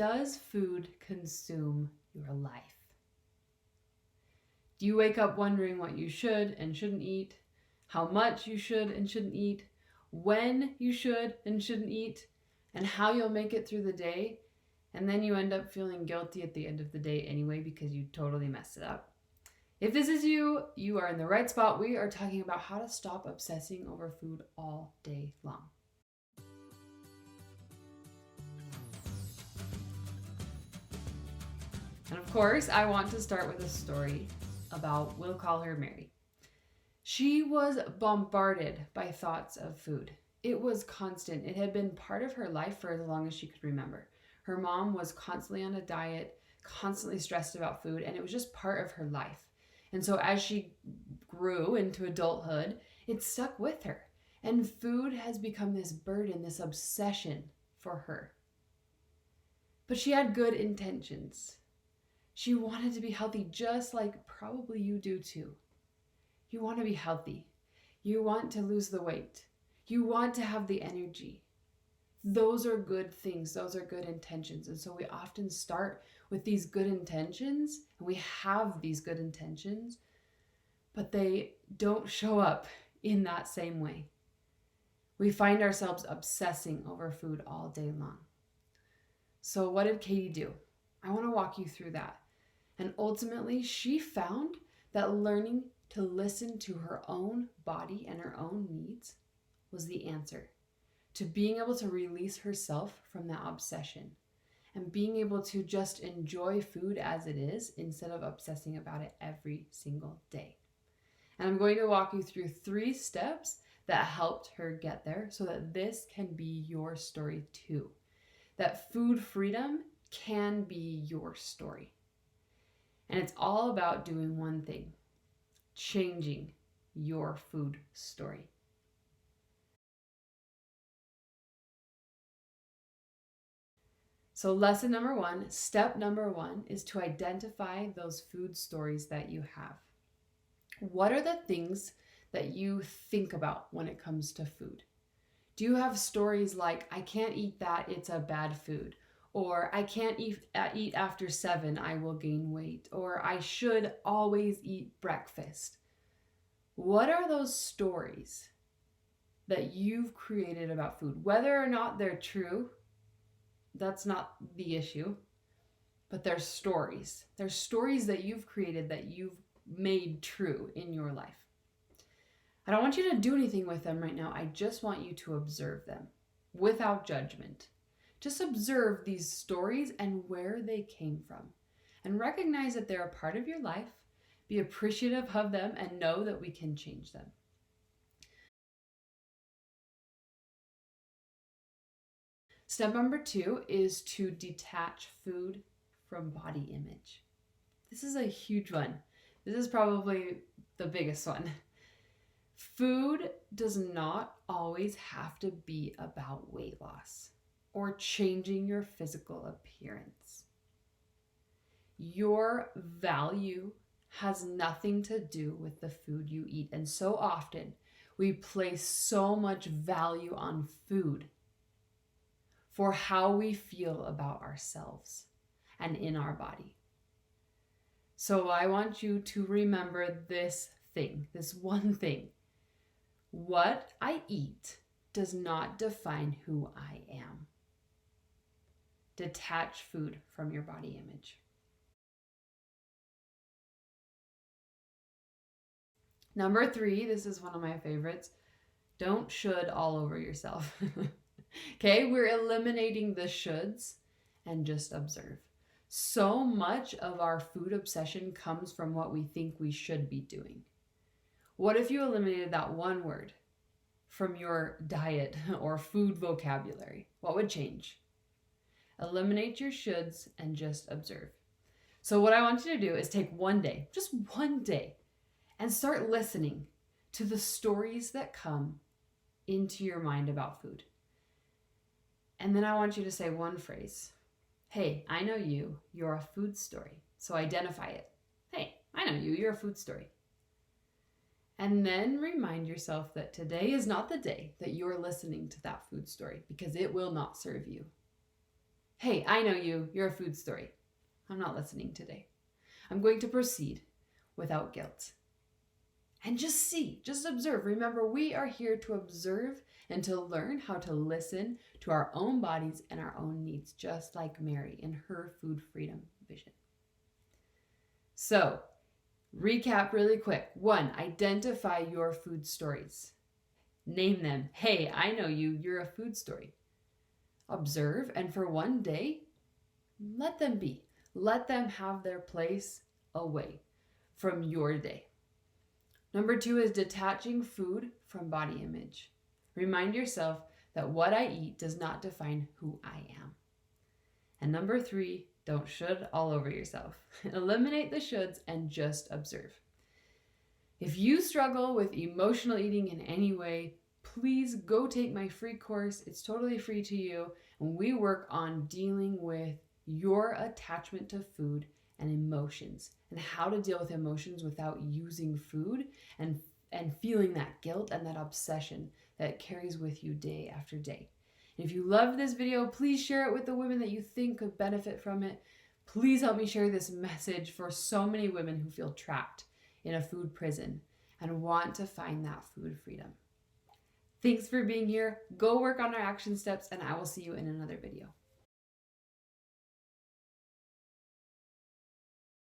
does food consume your life? Do you wake up wondering what you should and shouldn't eat, how much you should and shouldn't eat, when you should and shouldn't eat, and how you'll make it through the day, and then you end up feeling guilty at the end of the day anyway because you totally messed it up? If this is you, you are in the right spot. We are talking about how to stop obsessing over food all day long. And of course, I want to start with a story about, we'll call her Mary. She was bombarded by thoughts of food. It was constant. It had been part of her life for as long as she could remember. Her mom was constantly on a diet, constantly stressed about food, and it was just part of her life. And so as she grew into adulthood, it stuck with her. And food has become this burden, this obsession for her. But she had good intentions. She wanted to be healthy just like probably you do too. You want to be healthy. You want to lose the weight. You want to have the energy. Those are good things. Those are good intentions. And so we often start with these good intentions, and we have these good intentions, but they don't show up in that same way. We find ourselves obsessing over food all day long. So what did Katie do? I want to walk you through that. And ultimately, she found that learning to listen to her own body and her own needs was the answer to being able to release herself from that obsession and being able to just enjoy food as it is instead of obsessing about it every single day. And I'm going to walk you through 3 steps that helped her get there so that this can be your story too. That food freedom can be your story. And it's all about doing one thing: changing your food story. So lesson number 1, step number 1 is to identify those food stories that you have. What are the things that you think about when it comes to food? Do you have stories like, I can't eat that, it's a bad food? Or I can't eat after 7, I will gain weight? Or I should always eat breakfast? What are those stories that you've created about food? Whether or not they're true, that's not the issue, but they're stories. They're stories that you've created, that you've made true in your life. I don't want you to do anything with them right now. I just want you to observe them without judgment. Just observe these stories and where they came from, and recognize that they're a part of your life. Be appreciative of them and know that we can change them. Step number 2 is to detach food from body image. This is a huge one. This is probably the biggest one. Food does not always have to be about weight loss or changing your physical appearance. Your value has nothing to do with the food you eat. And so often we place so much value on food for how we feel about ourselves and in our body. So I want you to remember this thing, this one thing. What I eat does not define who I am. Detach food from your body image. Number 3, this is one of my favorites. Don't should all over yourself. Okay, we're eliminating the shoulds and just observe. So much of our food obsession comes from what we think we should be doing. What if you eliminated that one word from your diet or food vocabulary? What would change? Eliminate your shoulds and just observe. So what I want you to do is take one day, just one day, and start listening to the stories that come into your mind about food. And then I want you to say one phrase. Hey, I know you. You're a food story. So identify it. Hey, I know you. You're a food story. And then remind yourself that today is not the day that you're listening to that food story, because it will not serve you. Hey, I know you. You're a food story. I'm not listening today. I'm going to proceed without guilt. And just see, just observe. Remember, we are here to observe and to learn how to listen to our own bodies and our own needs, just like Mary in her food freedom vision. So, recap really quick. 1, identify your food stories. Name them. Hey, I know you. You're a food story. Observe, and for one day, let them be. Let them have their place away from your day. Number 2 is detaching food from body image. Remind yourself that what I eat does not define who I am. And number 3, don't should all over yourself. Eliminate the shoulds and just observe. If you struggle with emotional eating in any way, please go take my free course. It's totally free to you. And we work on dealing with your attachment to food and emotions and how to deal with emotions without using food and feeling that guilt and that obsession that carries with you day after day. And if you loved this video, please share it with the women that you think could benefit from it. Please help me share this message for so many women who feel trapped in a food prison and want to find that food freedom. Thanks for being here. Go work on our action steps, and I will see you in another video.